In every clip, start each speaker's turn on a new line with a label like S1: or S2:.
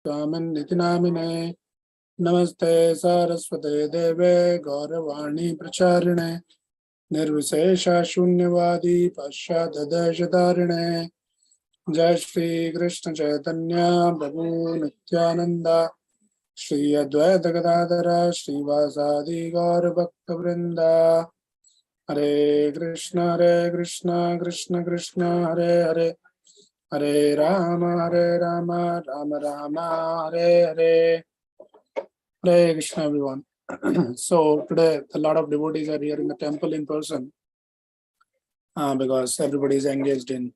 S1: Swaminithi Namine. Namaste Saraswate Deve Gauravani Pracharine. Nirvisesha Shunyavadi Paschadadeshadarine. Jai Shri Krishna Chaitanya Prabhu Nityananda Shri Advaita Gadadhara Shri Vasadi Gaur Bhakta Vrinda. Hare Krishna Krishna Krishna Hare Hare Hare Rama Rama Rama Hare Hare. Hare Krishna everyone. So today a lot of devotees are here in the temple in person because everybody is engaged in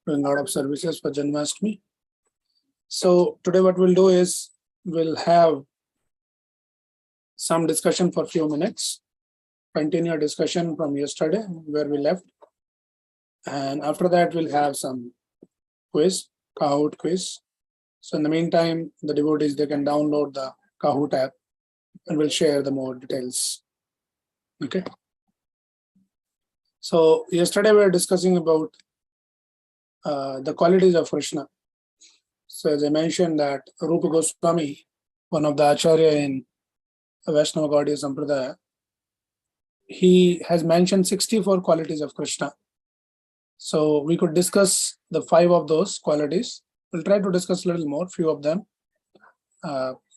S1: doing a lot of services for Janmashtami. So today what we'll do is we'll have some discussion for a few minutes, continue our discussion from yesterday where we left, and after that we'll have some quiz, Kahoot quiz. So in the meantime, the devotees, they can download the Kahoot app and we'll share the more details. Okay. So yesterday we were discussing about the qualities of Krishna. So as I mentioned that Rupa Goswami, one of the Acharya in Vaishnava Gaudiya Sampradaya, he has mentioned 64 qualities of Krishna. So we could discuss the 5 of those qualities. We'll try to discuss a little more, few of them.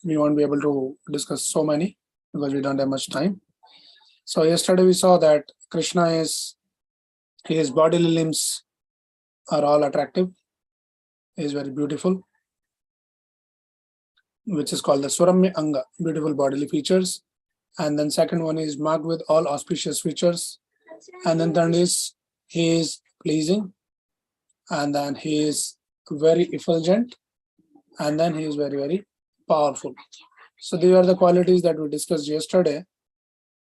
S1: We won't be able to discuss so many because we don't have much time. So yesterday we saw that Krishna his bodily limbs are all attractive. He is very beautiful, which is called the Suramya Anga, beautiful bodily features. And then second one is marked with all auspicious features. And then third is he is pleasing. And then he is very effulgent. And then he is very, very powerful. So these are the qualities that we discussed yesterday.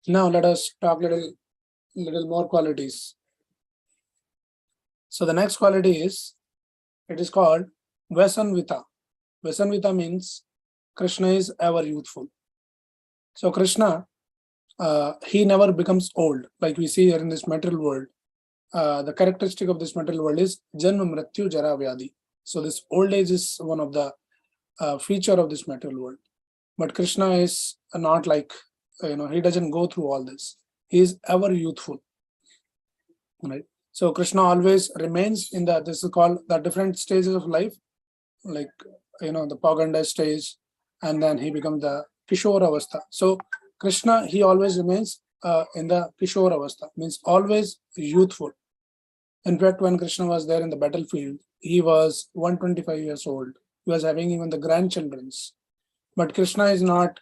S1: Now let us talk little more qualities. So the next quality is, it is called Vasanvita. Vasanvita means Krishna is ever youthful. So Krishna, he never becomes old. Like we see here in this material world, the characteristic of this material world is Janma Mrityu Jara Vyadi. So this old age is one of the feature of this material world. But Krishna is not like, he doesn't go through all this. He is ever youthful. Right? So Krishna always remains in this is called the different stages of life, like, the Paganda stage, and then he becomes the Kishore Avastha. So Krishna, he always remains in the Kishore Avastha, means always youthful. In fact, when Krishna was there in the battlefield, he was 125 years old. He was having even the grandchildrens. But Krishna is not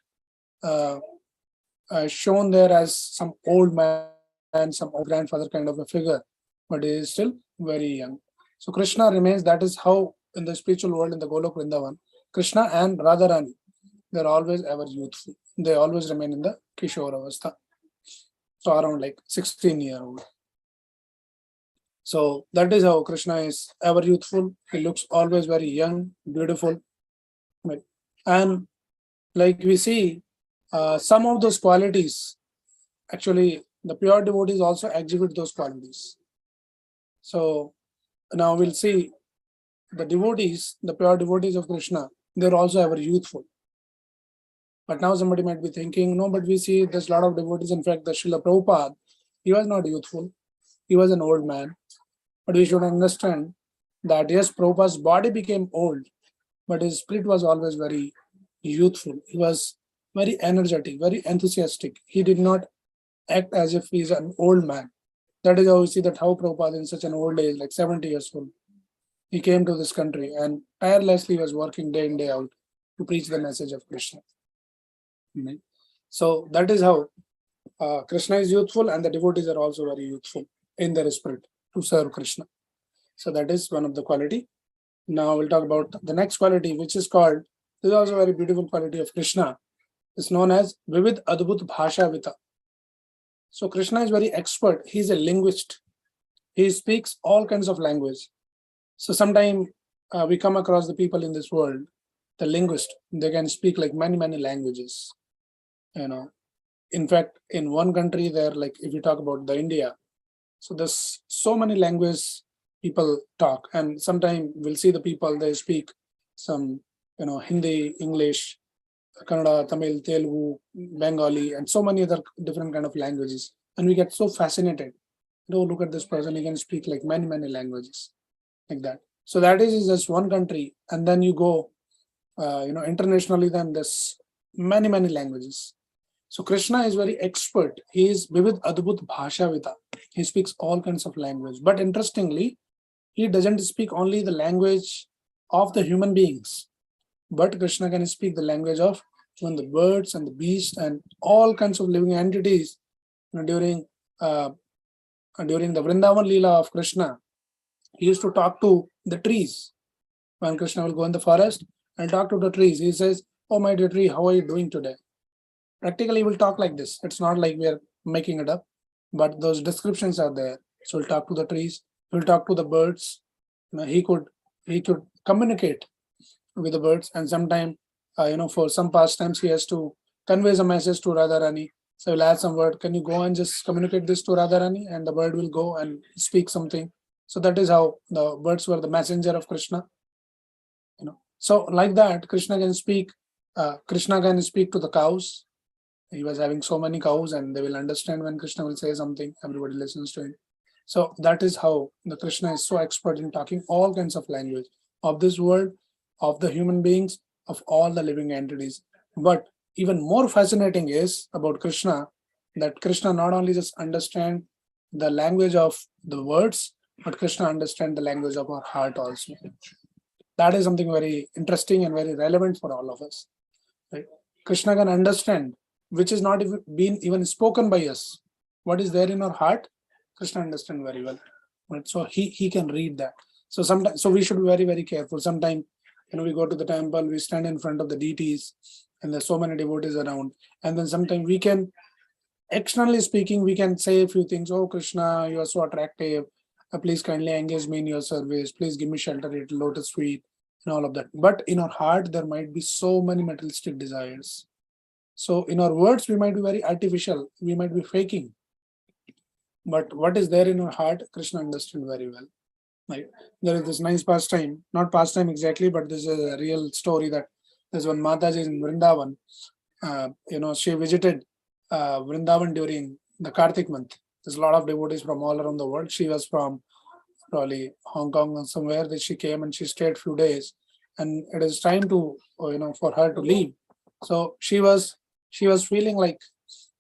S1: shown there as some old man, some old grandfather kind of a figure, but he is still very young. So Krishna remains, that is how in the spiritual world, in the Golok Vrindavan, Krishna and Radharani, they're always ever youthful. They always remain in the Kishore Avastha. So around like 16-year-old. So that is how Krishna is ever youthful. He looks always very young, beautiful. Right? And like we see, some of those qualities, actually the pure devotees also exhibit those qualities. So now we'll see the devotees, the pure devotees of Krishna, they're also ever youthful. But now somebody might be thinking, no, but we see there's a lot of devotees. In fact, the Srila Prabhupada, he was not youthful. He was an old man. But we should understand that yes, Prabhupada's body became old, but his spirit was always very youthful. He was very energetic, very enthusiastic. He did not act as if he's an old man. That is how we see that how Prabhupada in such an old age, like 70 years old, he came to this country and tirelessly was working day in, day out to preach the message of Krishna. Right? So that is how Krishna is youthful, and the devotees are also very youthful in their spirit to serve Krishna. So that is one of the quality. Now we'll talk about the next quality, which is called, this is also a very beautiful quality of Krishna. It's known as Vivid Adbhut Bhasha Vita. So Krishna is very expert. He's a linguist. He speaks all kinds of language. So sometimes we come across the people in this world, the linguist, they can speak like many languages. In fact, in one country there, like if you talk about the India, so there's so many languages people talk, and sometimes we'll see the people, they speak some Hindi, English, Kannada, Tamil, Telugu, Bengali, and so many other different kind of languages. And we get so fascinated. Look at this person, he can speak like many, many languages like that. So that is just one country. And then you go, internationally, then there's many, many languages. So Krishna is very expert. He is Vivid Adbhut Bhashavita. He speaks all kinds of language. But interestingly, he doesn't speak only the language of the human beings, but Krishna can speak the language of even the birds and the beasts and all kinds of living entities. During the Vrindavan Leela of Krishna, he used to talk to the trees. When Krishna will go in the forest and talk to the trees, he says, "Oh, my dear tree, how are you doing today?" Practically, he will talk like this. It's not like we are making it up, but those descriptions are there. So he'll talk to the trees, he'll talk to the birds. He could communicate with the birds, and sometimes, for some pastimes, he has to convey a message to Radharani. So he'll add some word, "Can you go and just communicate this to Radharani?" And the bird will go and speak something. So that is how the birds were the messenger of Krishna. So like that, Krishna can speak. Krishna can speak to the cows. He was having so many cows, and they will understand when Krishna will say something. Everybody listens to him. So that is how the Krishna is so expert in talking all kinds of language of this world, of the human beings, of all the living entities. But even more fascinating is about Krishna, that Krishna not only just understand the language of the words, but Krishna understand the language of our heart also. That is something very interesting and very relevant for all of us. Right? Krishna can understand which is not even been even spoken by us. What is there in our heart, Krishna understand very well. Right? So he can read that. So sometimes, so we should be very, very careful. Sometimes, we go to the temple, we stand in front of the deities, and there's so many devotees around. And then sometimes we can, externally speaking, we can say a few things. "Oh, Krishna, you are so attractive. Please kindly engage me in your service. Please give me shelter at lotus feet," and all of that. But in our heart, there might be so many materialistic desires. So in our words, we might be very artificial. We might be faking. But what is there in our heart, Krishna understands very well. Right? There is this nice pastime, not pastime exactly, but this is a real story that there's one Mataji in Vrindavan. She visited Vrindavan during the Kartik month. There's a lot of devotees from all around the world. She was from probably Hong Kong or somewhere that she came, and she stayed few days. And it is time to, for her to leave. So she was feeling like,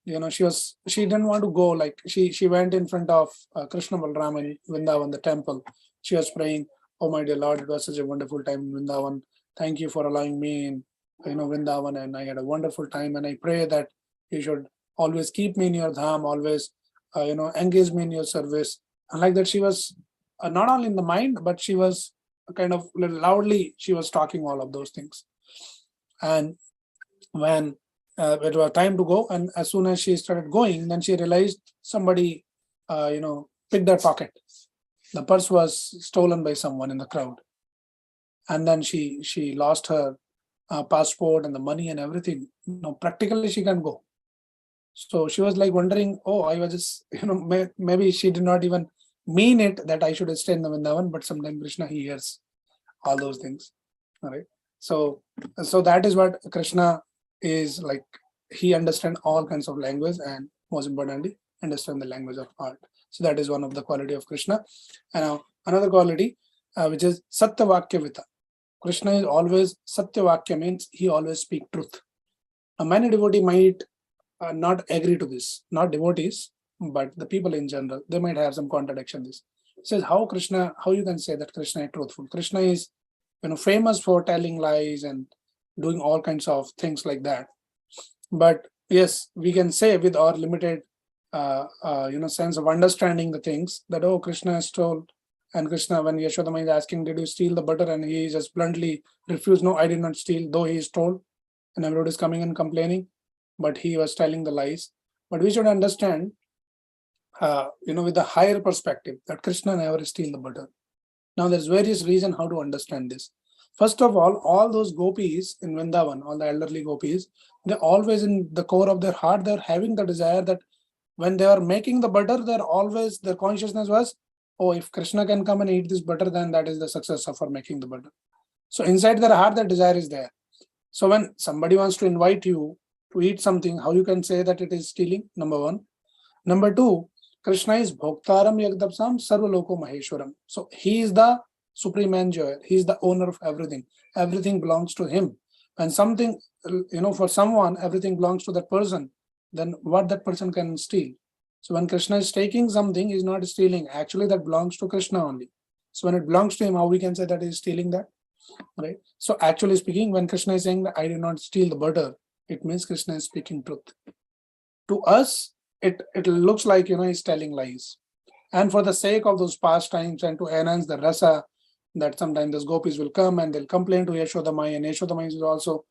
S1: she didn't want to go. Like she went in front of Krishna Balram in Vrindavan, the temple. She was praying, "Oh my dear Lord, it was such a wonderful time in Vrindavan. Thank you for allowing me in, Vrindavan, and I had a wonderful time. And I pray that you should always keep me in your dham, always, engage me in your service." And like that, she was not only in the mind, but she was kind of loudly. She was talking all of those things. And when it was time to go, and as soon as she started going, then she realized somebody, picked her pocket. The purse was stolen by someone in the crowd, and then she lost her passport and the money and everything. Practically she can't go. So she was like wondering, "Oh, I was just, maybe she did not even mean it that I should stay in the Vrindavan, but sometimes Krishna, he hears all those things." All right. So that is what Krishna is like. He understands all kinds of language, and most importantly, understand the language of art. So that is one of the quality of Krishna. And another quality, which is Satyavakyavita. Krishna is always Satyavakya, means he always speak truth. Now, many devotees might not agree to this, not devotees, but the people in general, they might have some contradiction. This says how you can say that Krishna is truthful. Krishna is, famous for telling lies and doing all kinds of things like that. But yes, we can say with our limited, sense of understanding the things that, oh, Krishna stole. And Krishna, when Yashodama is asking, "Did you steal the butter?" And he just bluntly refused, "No, I did not steal," though he is told. And everybody is coming and complaining, but he was telling the lies. But we should understand, with a higher perspective, that Krishna never steal the butter. Now, there's various reasons how to understand this. First of all those gopis in Vrindavan, all the elderly gopis, they always in the core of their heart, they're having the desire that when they are making the butter, their consciousness was, "Oh, if Krishna can come and eat this butter, then that is the success of our making the butter." So inside their heart, that desire is there. So when somebody wants to invite you to eat something, how you can say that it is stealing? Number one. Number two, Krishna is Bhoktaram Yagdapsam Sarvaloko Maheshwaram. So he is the supreme enjoyer. He is the owner of everything. Everything belongs to him. When something, for someone, everything belongs to that person, then what that person can steal? So when Krishna is taking something, he's not stealing. Actually, that belongs to Krishna only. So when it belongs to him, how we can say that he's stealing that? Right? So actually speaking, when Krishna is saying that I did not steal the butter, it means Krishna is speaking truth. To us, it looks like he's telling lies. And for the sake of those pastimes and to enhance the rasa, that sometimes those gopis will come and they'll complain to Yashodamai, and Yashodamai will also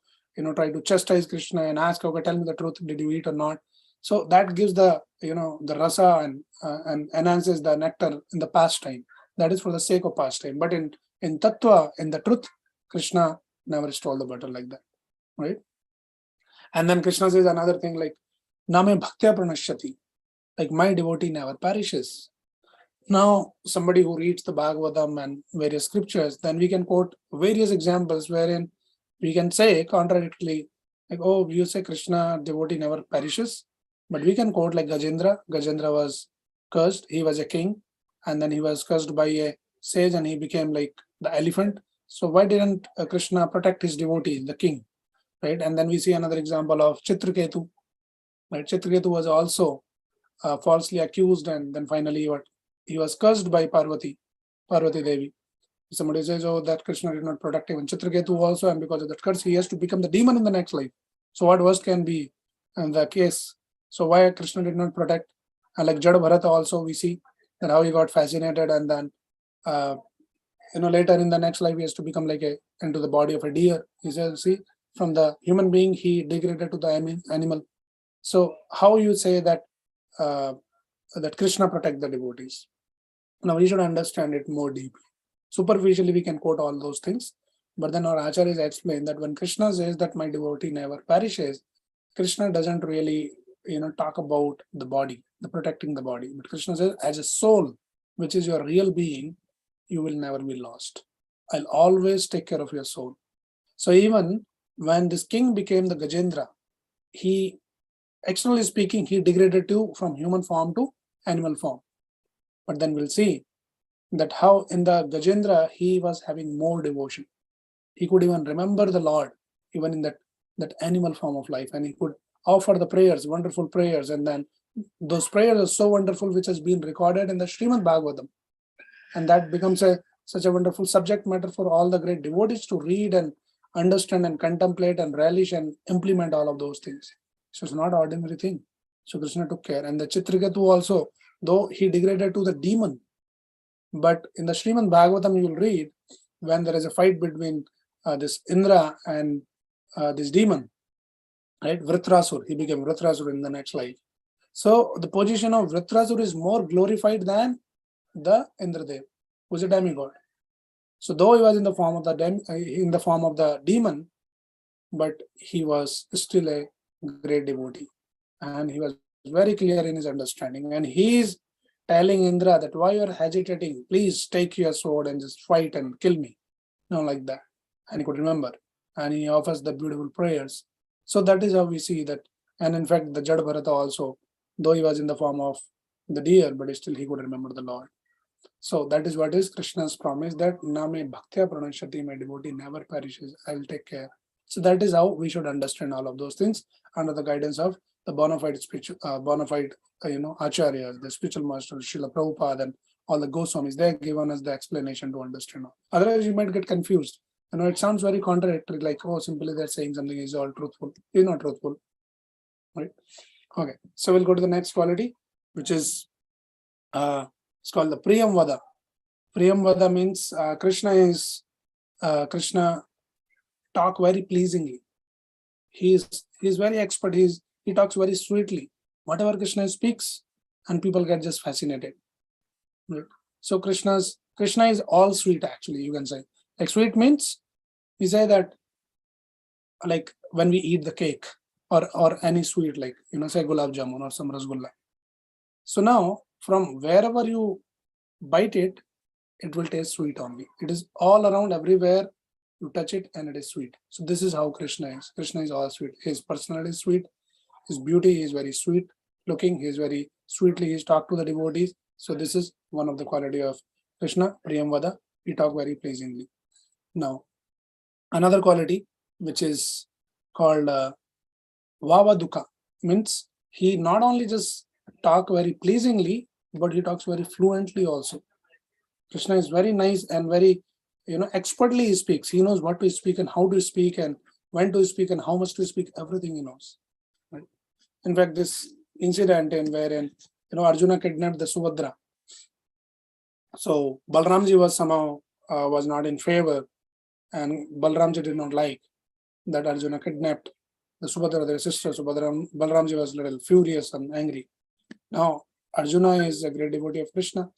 S1: try to chastise Krishna and ask, okay, tell me the truth, did you eat or not? So that gives the the rasa and enhances the nectar in the pastime. That is for the sake of pastime. But in tattva, in the truth, Krishna never stole the butter like that, right? And then Krishna says another thing like Name Bhaktya Pranashyati, like my devotee never perishes. Now, somebody who reads the Bhagavatam and various scriptures, then we can quote various examples wherein we can say contradictorily, like, oh, you say Krishna devotee never perishes, but we can quote like Gajendra. Gajendra was cursed. He was a king, and then he was cursed by a sage, and he became like the elephant. So why didn't Krishna protect his devotee, the king, right? And then we see another example of Chitraketu. Right? Chitraketu was also falsely accused, and then finally he was cursed by Parvati Devi. Somebody says, oh, that Krishna did not protect even Chitraketu also, and because of that curse, he has to become the demon in the next life. So what worse can be in the case? So why Krishna did not protect? And like Jada Bharata also, we see that how he got fascinated, and then later in the next life, he has to become like into the body of a deer. He says, see, from the human being, he degraded to the animal. So how you say that that Krishna protect the devotees? Now we should understand it more deeply. Superficially, we can quote all those things, but then our acharyas explain that when Krishna says that my devotee never perishes, Krishna doesn't really talk about the body, the protecting the body, but Krishna says as a soul, which is your real being, you will never be lost. I'll always take care of your soul. So even when this king became the Gajendra, he, externally speaking, he degraded from human form to animal form. But then we'll see that how in the Gajendra, he was having more devotion. He could even remember the Lord, even in that animal form of life, and he could offer the prayers, wonderful prayers. And then those prayers are so wonderful, which has been recorded in the Srimad Bhagavatam. And that becomes such a wonderful subject matter for all the great devotees to read and understand and contemplate and relish and implement all of those things. So it's not an ordinary thing. So Krishna took care. And the Chitraketu also, though he degraded to the demon, but in the Srimad Bhagavatam, you will read when there is a fight between this Indra and this demon, right? Vritrasur, he became Vritrasur in the next life. So the position of Vritrasur is more glorified than the Indradev, who is a demigod. So though he was in the form of the demon, but he was still a great devotee, and he was very clear in his understanding. And he is telling Indra that why you are hesitating, please take your sword and just fight and kill me. No, like that. And he could remember. And he offers the beautiful prayers. So that is how we see that. And in fact, the Jada Bharata also, though he was in the form of the deer, but still he could remember the Lord. So that is what is Krishna's promise, that Name Bhaktya Pranashyati, my devotee never perishes, I will take care. So that is how we should understand all of those things under the guidance of the bona fide acharyas, the spiritual masters, Srila Prabhupada, and all the Goswamis. They have given us the explanation to understand. Otherwise, you might get confused. It sounds very contradictory, like, oh, simply they're saying something is all truthful. It's not truthful, right? Okay, so we'll go to the next quality, which is it's called the Preamble. Preamble means Krishna talk very pleasingly. He is very expert. He talks very sweetly. Whatever Krishna speaks, and people get just fascinated. Right? So Krishna is all sweet, actually, you can say. Like sweet means, we say that like when we eat the cake or any sweet, like say gulab jamun or some rasgulla. So now from wherever you bite it, it will taste sweet only. It is all around everywhere. You touch it and it is sweet. So this is how Krishna is. Krishna is all sweet. His personality is sweet. His beauty is very sweet looking. He is very sweetly. He's talked to the devotees. So this is one of the quality of Krishna. Priyamvada. He talk very pleasingly. Now, another quality which is called Vavaduka means he not only just talk very pleasingly, but he talks very fluently also. Krishna is very nice and very, expertly he speaks. He knows what to speak and how to speak and when to speak and how much to speak. Everything he knows. Right? In fact, this incident in wherein Arjuna kidnapped the Subhadra. So Balramji was somehow was not in favor, and Balramji did not like that Arjuna kidnapped the Subhadra, their sister Subhadra. Balramji was a little furious and angry. Now Arjuna is a great devotee of Krishna.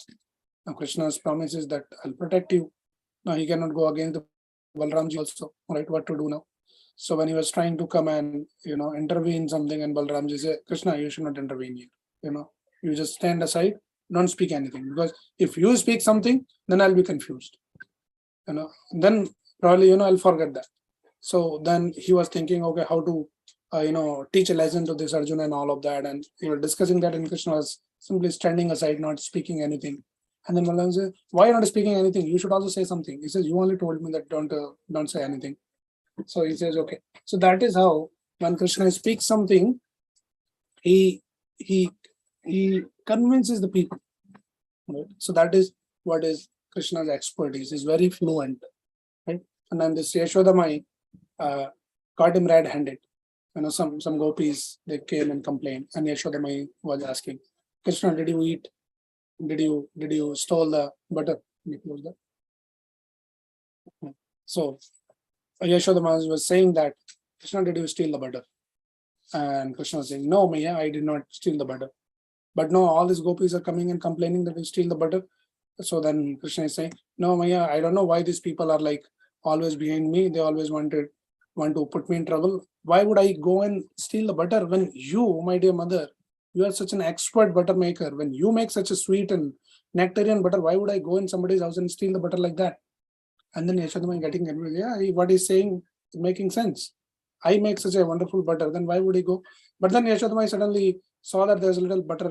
S1: Now Krishna's promise is that I'll protect you. Now he cannot go against the Balramji also, right? What to do now? So when he was trying to come and intervene something, and Balramji said, Krishna, you should not intervene here. You just stand aside, don't speak anything, because if you speak something, then I'll be confused. Then probably I'll forget that. So then he was thinking, okay, how to teach a lesson to this Arjuna and all of that, and he was discussing that, and Krishna was simply standing aside, not speaking anything. And then Balaram says, why not speaking anything? You should also say something. He says, you only told me that don't say anything. So he says, okay. So that is how when Krishna speaks something, he convinces the people. Right? So that is what is Krishna's expertise. He's very fluent. Right? And then this Yashodamai got him red-handed. Some gopis, they came and complained, and Yashodamai was asking, Krishna, did you eat? Did you stole the butter? So Yashodamai was saying that, Krishna, did you steal the butter? And Krishna was saying, no, Maya, I did not steal the butter. But no, all these gopis are coming and complaining that we steal the butter. So then Krishna is saying, no, Maya, I don't know why these people are like always behind me. They always want to put me in trouble. Why would I go and steal the butter when you, my dear mother, you are such an expert butter maker. When you make such a sweet and nectarian butter, why would I go in somebody's house and steal the butter like that? And then Yashodamai getting angry. Yeah, what he's saying is making sense. I make such a wonderful butter, then why would he go? But then Yashodamai suddenly saw that there's a little butter,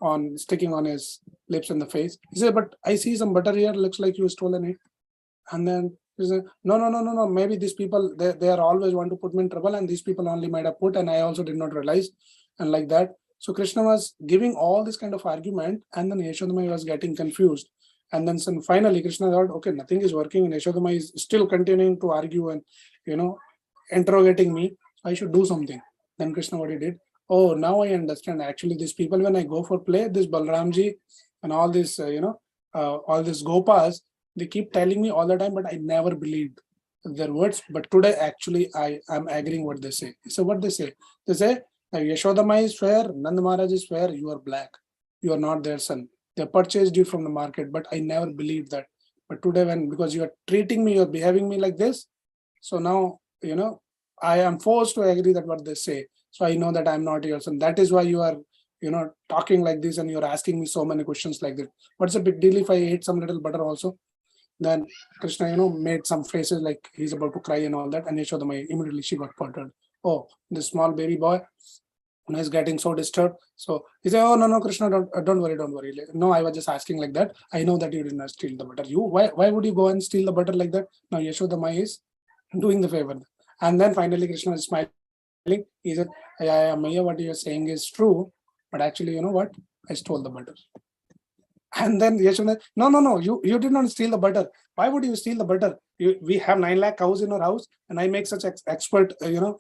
S1: on sticking on his lips and the face. He said, but I see some butter here, looks like you stolen it. And then he said, no, maybe these people, they are always want to put me in trouble, and these people only might have put, and I also did not realize, and like that. So Krishna was giving all this kind of argument, and then Yashodamai was getting confused. And then finally Krishna thought, okay, nothing is working, and Yashodamai is still continuing to argue and, interrogating me. I should do something. Then Krishna, what he did? Oh, now I understand. Actually, these people, when I go for play, this Balramji and all this, all these Gopas, they keep telling me all the time, but I never believed their words. But today, actually, I am agreeing what they say. So what they say? They say, Yashodamai is fair, Nand Maharaj is fair, you are black. You are not their son. They purchased you from the market, but I never believed that. But today, because you are treating me, you are behaving me like this, so now, I am forced to agree that what they say. So I know that I'm not your son. That is why you are, talking like this, and you're asking me so many questions like that. What's a big deal if I ate some little butter also? Then Krishna, made some faces like he's about to cry and all that. And Yashodamai, immediately she got perturbed. Oh, this small baby boy is getting so disturbed. So he said, oh, no, Krishna, don't worry. No, I was just asking like that. I know that you did not steal the butter. Why would you go and steal the butter like that? Now Yashodamai is doing the favor. And then finally Krishna is smiling. He said, yeah, Maya, what you're saying is true, but actually, you know what? I stole the butter. And then Yashodamai, no, you did not steal the butter. Why would you steal the butter? We have 9 lakh cows in our house, and I make such expert,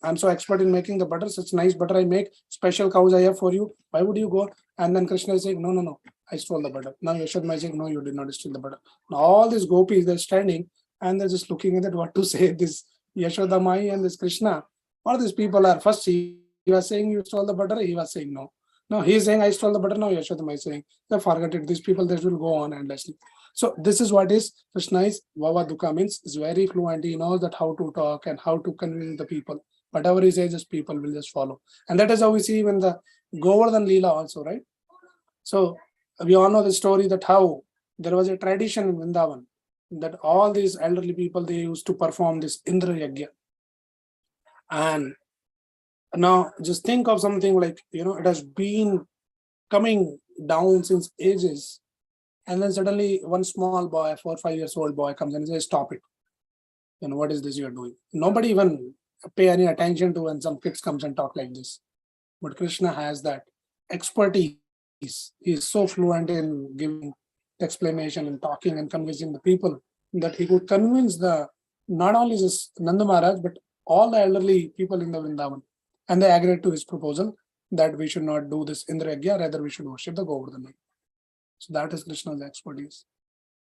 S1: I'm so expert in making the butter, such nice butter I make, special cows I have for you. Why would you go? And then Krishna is saying, no, I stole the butter. Now Yashodamai is saying, no, you did not steal the butter. Now all these gopis, they're standing and they're just looking at it, what to say. This Yashodamai and this Krishna, all these people are, first he was saying you stole the butter, he was saying no. Now he's saying I stole the butter, now Yashodamai is saying, they forget it, these people, they will go on endlessly. So this is what is Krishna is Vavaduka, means is very fluent. He knows that how to talk and how to convince the people. Whatever he says, just people will just follow. And that is how we see even the Govardhan Leela also, right? So we all know the story that how there was a tradition in Vrindavan that all these elderly people, they used to perform this Indra Yagya. And now just think of something like, it has been coming down since ages. And then suddenly one small boy, 4 or 5 years old boy comes and says, stop it. What is this you're doing? Nobody even pay any attention to when some kids comes and talk like this. But Krishna has that expertise. He is so fluent in giving explanation and talking and convincing the people that he could convince not only just Nanda Maharaj, but all the elderly people in the Vrindavan. And they agreed to his proposal that we should not do this Indra Yagya, rather we should worship the Govardhan. So that is Krishna's expertise.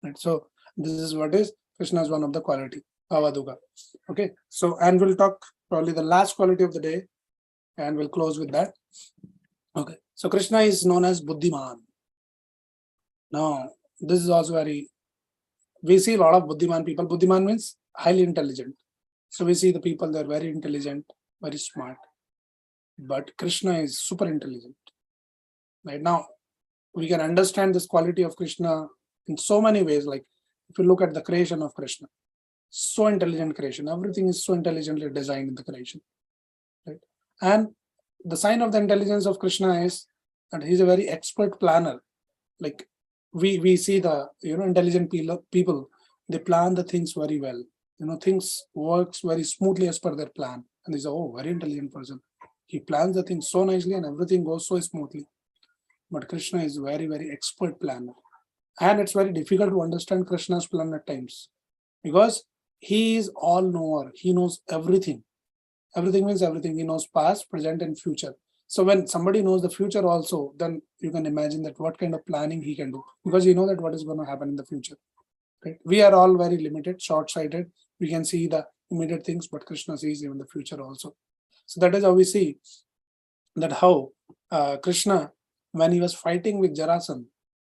S1: Right? So this is what is Krishna's one of the quality, Bhavaduga. Okay, so and we'll talk probably the last quality of the day, and we'll close with that. Okay, so Krishna is known as Buddhiman. Now, this is also we see a lot of Buddhiman people. Buddhiman means highly intelligent. So we see the people, they're very intelligent, very smart. But Krishna is super intelligent. Right now, we can understand this quality of Krishna in so many ways. Like if you look at the creation of Krishna, so intelligent creation, everything is so intelligently designed in the creation. Right? And the sign of the intelligence of Krishna is that he's a very expert planner. Like we see the intelligent people, they plan the things very well. Things works very smoothly as per their plan. And they say, oh, very intelligent person. He plans the things so nicely and everything goes so smoothly. But Krishna is very, very expert planner. And it's very difficult to understand Krishna's plan at times. Because he is all knower. He knows everything. Everything means everything. He knows past, present, and future. So when somebody knows the future also, then you can imagine that what kind of planning he can do. Because you know that what is going to happen in the future. Right? We are all very limited, short-sighted. We can see the immediate things, but Krishna sees even the future also. So that is how we see that how Krishna, when he was fighting with Jarasan,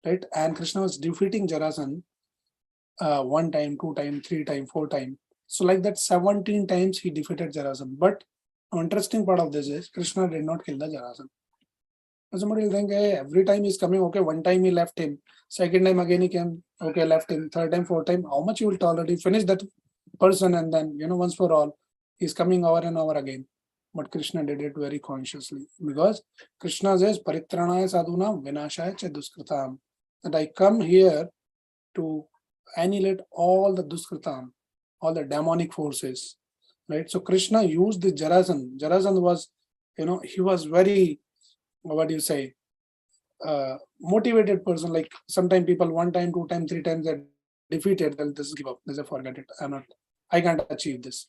S1: right? And Krishna was defeating Jarasan 1 time, 2 time, 3 time, 4 time. So like that 17 times he defeated Jarasan. But the interesting part of this is Krishna did not kill the Jarasan. And somebody will think, hey, every time he's coming, okay, 1 time he left him. 2nd time again he came, okay, left him. 3rd time, 4th time, how much you will tolerate? Finish that person and then, once for all, he's coming over and over again. But Krishna did it very consciously because Krishna says, Paritranaya sadhunam vinashaya cha duskritam. That I come here to annihilate all the duskritam, all the demonic forces. Right? So Krishna used the Jarasan. Jarasan was, he was very, what do you say, motivated person. Like sometimes people 1 time, 2 time, 3 times they're defeated, they'll just give up. They say, forget it. I can't achieve this.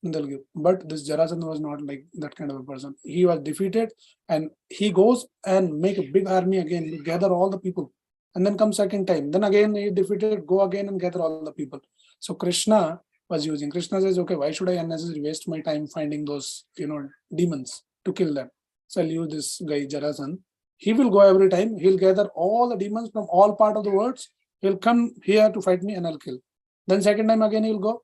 S1: They'll give. But this Jarasandha was not like that kind of a person. He was defeated and he goes and make a big army again, gather all the people. And then come 2nd time. Then again he defeated, go again and gather all the people. So Krishna was using. Krishna says, okay, why should I unnecessarily waste my time finding those, demons to kill them? So I'll use this guy Jarasan. He will go every time. He'll gather all the demons from all part of the world. He'll come here to fight me and I'll kill. Then 2nd time again he'll go,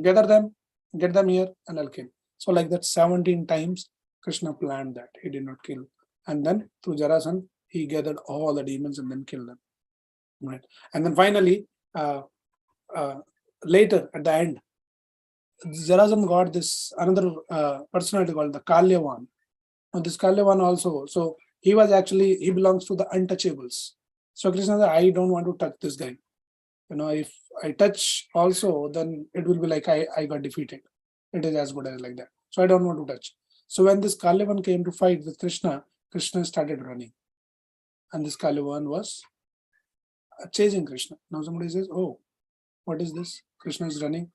S1: gather them, get them here and I'll kill. So like that 17 times Krishna planned that. He did not kill. And then through Jarasan, he gathered all the demons and then killed them. Right. And then finally, later at the end, Jarasan got this another personality called the Kalyavan. Now this Kalyavan also, so he belongs to the untouchables. So Krishna said, I don't want to touch this guy. If I touch also, then it will be like I got defeated. It is as good as like that. So I don't want to touch. So when this Kalyavan came to fight with Krishna, Krishna started running. And this Kalyavan was chasing Krishna. Now somebody says, oh, what is this? Krishna is running.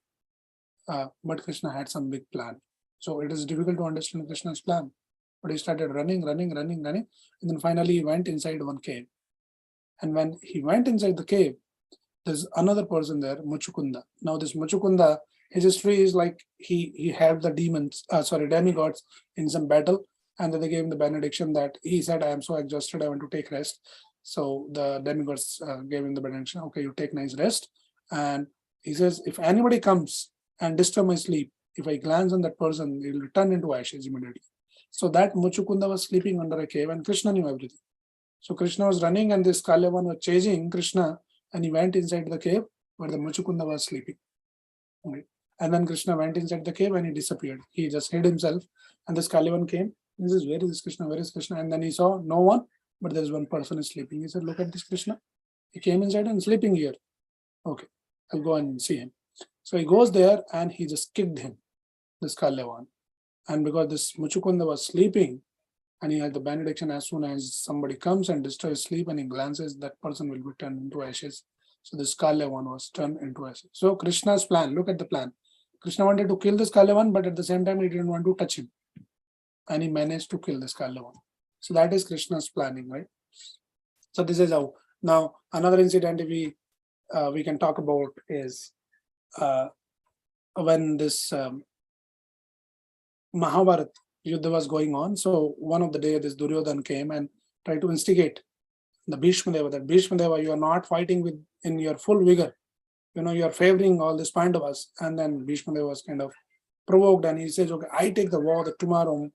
S1: But Krishna had some big plan. So it is difficult to understand Krishna's plan. But he started running. And then finally he went inside one cave. And when he went inside the cave, there's another person there, Muchukunda. Now this Muchukunda, his history is like he had the demigods in some battle, and then they gave him the benediction that he said, I am so exhausted, I want to take rest. So the demigods gave him the benediction, okay, you take nice rest. And he says, if anybody comes and disturb my sleep, if I glance on that person, he will turn into ashes immediately. So that Muchukunda was sleeping under a cave and Krishna knew everything. So Krishna was running and this Kalyavan was chasing Krishna and he went inside the cave where the Muchukunda was sleeping. Right? And then Krishna went inside the cave and he disappeared. He just hid himself. And this Kalivan came. He says, where is this Krishna? Where is Krishna? And then he saw no one, but there is one person is sleeping. He said, look at this Krishna. He came inside and sleeping here. Okay, I'll go and see him. So he goes there and he just kicked him, this Kalivan. And because this Muchukunda was sleeping, and he had the benediction, as soon as somebody comes and disturbs sleep and he glances, that person will be turned into ashes. So this Kalyavan was turned into ashes. So Krishna's plan, look at the plan. Krishna wanted to kill this Kalyavan, but at the same time he didn't want to touch him. And he managed to kill this Kalyavan. So that is Krishna's planning, right? So this is how. Now another incident we can talk about is when this Mahabharata Yuddha was going on. So one of the day this Duryodhan came and tried to instigate the Bhishma Deva, that Bhishma Deva, you are not fighting with in your full vigor. You are favoring all these Pandavas. And then Bhishma Deva was kind of provoked and he says, okay, I take the vow that tomorrow,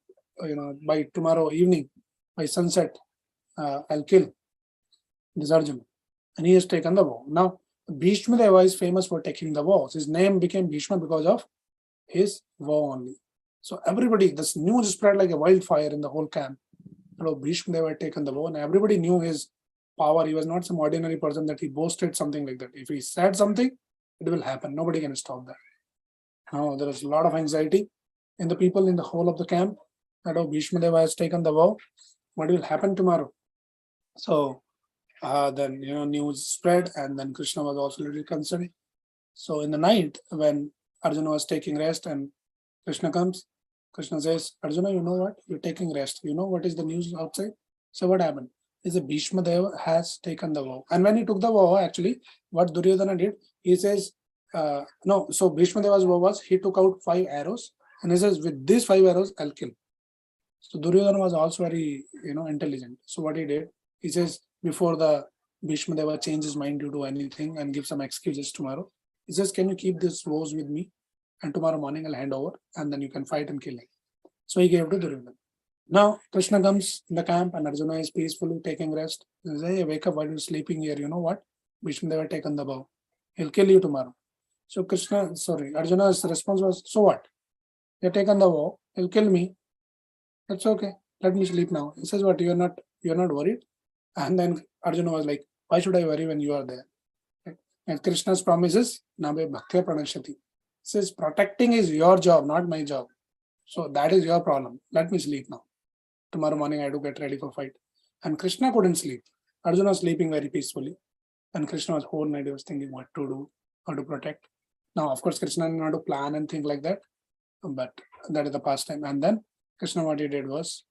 S1: by tomorrow evening, by sunset, I'll kill this Arjuna. And he has taken the vow. Now, Bhishma Deva is famous for taking the vows. His name became Bhishma because of his vow only. So everybody, this news spread like a wildfire in the whole camp. Bhishma Deva had taken the vow and everybody knew his power. He was not some ordinary person that he boasted something like that. If he said something, it will happen. Nobody can stop that. Now there is a lot of anxiety in the people in the whole of the camp that Bhishma Deva has taken the vow. What will happen tomorrow? So then news spread, and then Krishna was also a little concerned. So in the night when Arjuna was taking rest and Krishna comes, Krishna says, Arjuna, you know what? You're taking rest. You know what is the news outside? So what happened? Is that Bhishma Deva has taken the vow. And when he took the vow, actually, what Duryodhana did, he says, no, so Bhishma Deva's vow was, he took out 5 arrows and he says, with these 5 arrows, I'll kill. So Duryodhana was also very, intelligent. So what he did, he says, before the Bhishma Deva changes his mind to do anything and give some excuses tomorrow, he says, can you keep these vows with me? And tomorrow morning I'll hand over and then you can fight and kill him. So he gave to Duryodhana. Now Krishna comes in the camp and Arjuna is peacefully taking rest. He says, hey, wake up while you're sleeping here. You know what? Bhishma Deva taken the vow. He'll kill you tomorrow. So Arjuna's response was, so what? You're taken the vow, he'll kill me. That's okay. Let me sleep now. He says, what? You're not worried? And then Arjuna was like, why should I worry when you are there? And Krishna's promise is, Nabe Bhaktya Pranashati. Says protecting is your job, not my job. So that is your problem. Let me sleep now. Tomorrow morning I have to get ready for fight. And Krishna couldn't sleep. Arjuna was sleeping very peacefully. And Krishna was whole night, he was thinking what to do, how to protect. Now, of course, Krishna didn't know how to plan and think like that. But that is the pastime. And then Krishna, what he did was,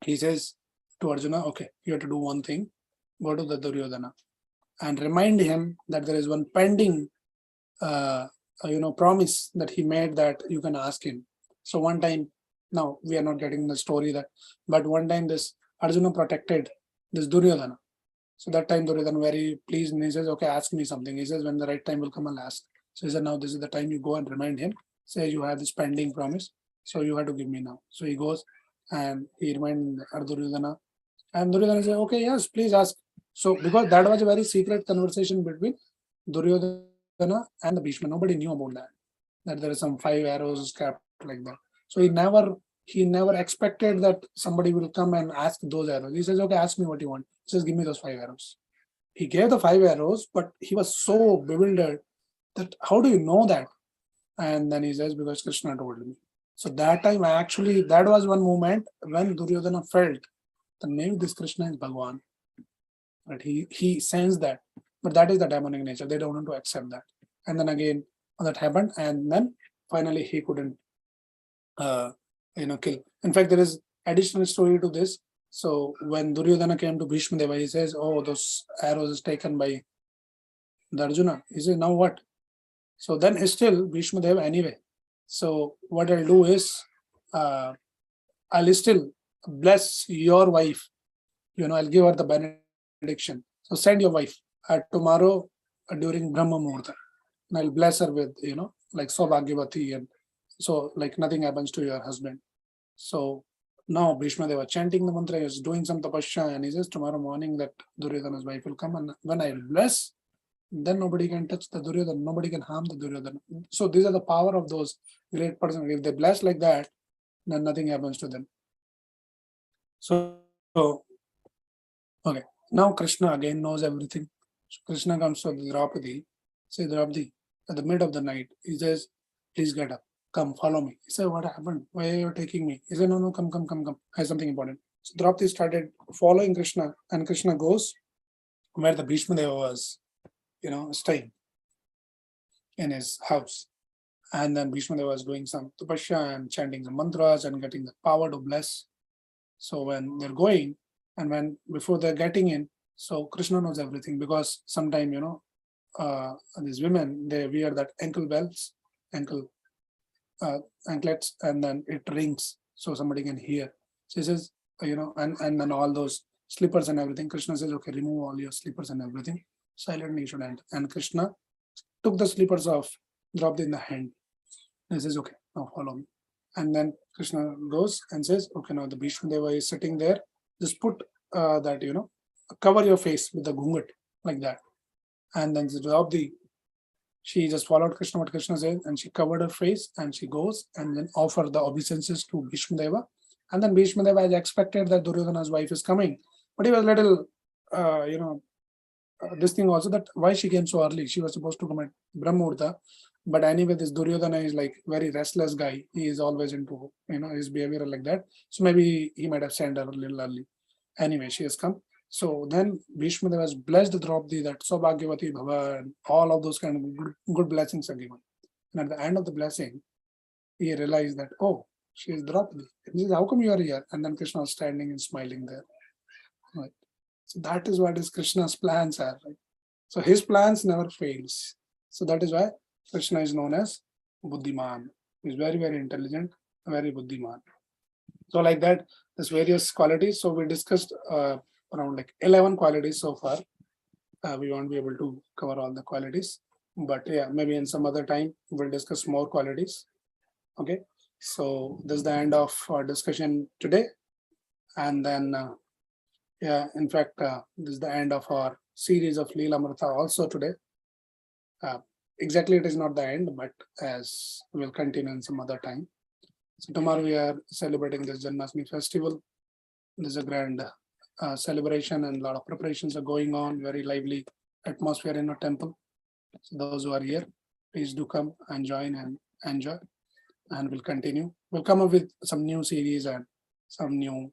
S1: he says to Arjuna, okay, you have to do one thing. Go to the Duryodhana and remind him that there is one pending promise that he made that you can ask him. So one time, now we are not getting the story that, but one time this Arjuna protected this Duryodhana. So that time Duryodhana very pleased and he says, okay, ask me something. He says, when the right time will come, I'll ask. So he said, now this is the time you go and remind him, say you have this pending promise. So you have to give me now. So he goes and he reminds Duryodhana. And Duryodhana says, okay, yes, please ask. So because that was a very secret conversation between Duryodhana and the Bhishma, nobody knew about that there are some 5 arrows kept like that. So he never expected that somebody will come and ask those arrows. He says, okay, ask me what you want. He says, give me those 5 arrows. He gave the 5 arrows, but he was so bewildered that how do you know that? And then he says, because Krishna told me. So that time actually, that was one moment when Duryodhana felt the name this Krishna is Bhagwan. But he sensed that. But that is the demonic nature. They don't want to accept that. And then again, that happened. And then finally he couldn't kill. In fact, there is additional story to this. So when Duryodhana came to Bhishma Deva, he says, oh, those arrows is taken by the Arjuna. He says, now what? So then still Bhishma Deva anyway. So what I'll do is, I'll still bless your wife. I'll give her the benediction. So send your wife tomorrow during Brahma Muhurta. And I'll bless her with, like Saubhagyavati, and so like nothing happens to your husband. So now Bhishma Deva chanting the mantra, he was doing some tapasya, and he says tomorrow morning that Duryodhana's wife will come, and when I will bless, then nobody can touch the Duryodhana, nobody can harm the Duryodhana. So these are the power of those great persons. If they bless like that, then nothing happens to them. So, okay, now Krishna again knows everything. So Krishna comes to Draupadi, say Draupadi, at the mid of the night, he says, please get up, come, follow me. He said, what happened? Why are you taking me? He said, no, come. I have something important. So Draupadi started following Krishna, and Krishna goes where the Bhishma Deva was, staying in his house. And then Bhishma Deva was doing some tapasya and chanting the mantras and getting the power to bless. So when they're going, and when before they're getting in, so Krishna knows everything, because sometime these women, they wear that ankle belts, anklets, and then it rings so somebody can hear. So he says, and then all those slippers and everything. Krishna says, okay, remove all your slippers and everything. Silently you should enter. And Krishna took the slippers off, dropped in the hand. And he says, okay, now follow me. And then Krishna goes and says, okay, now the Bhishma Deva is sitting there. Just put that, cover your face with the gungat, like that. And then she just followed Krishna, what Krishna said, and she covered her face, and she goes and then offer the obeisances to Bhishma Deva. And then Bhishma Deva had expected that Duryodhana's wife is coming, but he was little, this thing also, that why she came so early. She was supposed to come at Brahmurta, but anyway, this Duryodhana is like very restless guy. He is always into, his behavior like that. So maybe he might have sent her a little early. Anyway, she has come. So then Bhishma Deva has blessed Draupadi that Saubhagyavati Bhava, and all of those kind of good blessings are given. And at the end of the blessing, he realized that, oh, she is Draupadi. And he says, how come you are here? And then Krishna was standing and smiling there. Right. So that is what is Krishna's plans are. Right? So his plans never fails. So that is why Krishna is known as Buddhiman. He is very, very intelligent, very Buddhiman. So like that, there's various qualities. So we discussed around like 11 qualities so far. We won't be able to cover all the qualities, but yeah, maybe in some other time we'll discuss more qualities. Okay, so this is the end of our discussion today. And then in fact, this is the end of our series of Lilamrita also today. Exactly, it is not the end, but as we'll continue in some other time. So tomorrow we are celebrating this Janmashtami festival. There's a grand celebration, and a lot of preparations are going on, very lively atmosphere in a temple. So those who are here, please do come and join and enjoy, and we'll continue. We'll come up with some new series and some new